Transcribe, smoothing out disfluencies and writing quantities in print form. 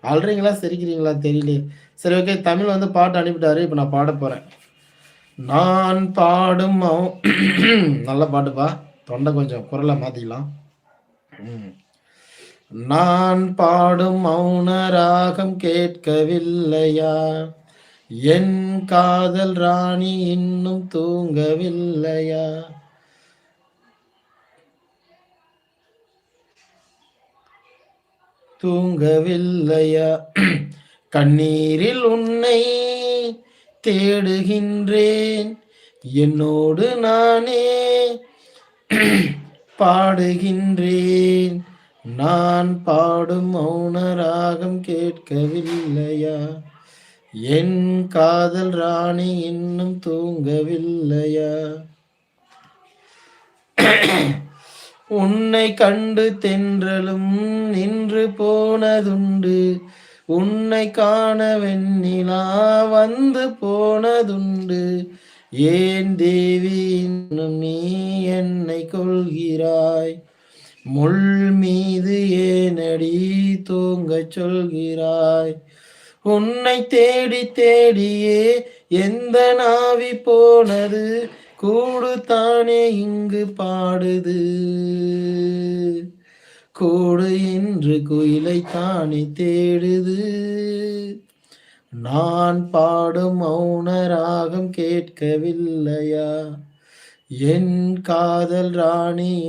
அழுறீங்களா? சிரிக்கிறீங்களா? தெரியலையே. சரி ஓகே. தமிழ் வந்து பாட்டு அனுப்பிட்டாரு. இப்ப நான் பாடப் போறேன். நான் பாடும் நல்ல பாட்டுப்பா. தொண்டை கொஞ்சம் குரல மாத்திக்கலாம். ம். நான் பாடும் மௌன ராகம் கேட்கவில்லையா? என் காதல் ராணி இன்னும் தூங்கவில்லையா? தூங்கவில்லையா? கண்ணீரில் உன்னை தேடுகின்றேன். என்னோடு நானே பாடுகின்றேன். நான் பாடும் மௌன ராகம் கேட்கவில்லையா? என் காதல் ராணி இன்னும் தூங்கவில்லையா? உன்னை கண்டு தென்றலும் நின்று போனதுண்டு. உன்னை காண வெண்ணிலா வந்து போனதுண்டு. ஏன் தேவி இன்னும் நீ என்னை கொள்கிறாய்? முள் மீது ஏனடி தூங்கச் சொல்கிறாய்? உன்னை தேடி தேடியே எந்த நாவி போனது? கூடு தானே இங்கு பாடுது. கூடு என்று குயிலை தானே தேடுது. நான் பாடும் மௌன ராகம் கேட்கவில்லையா? என் காதல் ராணி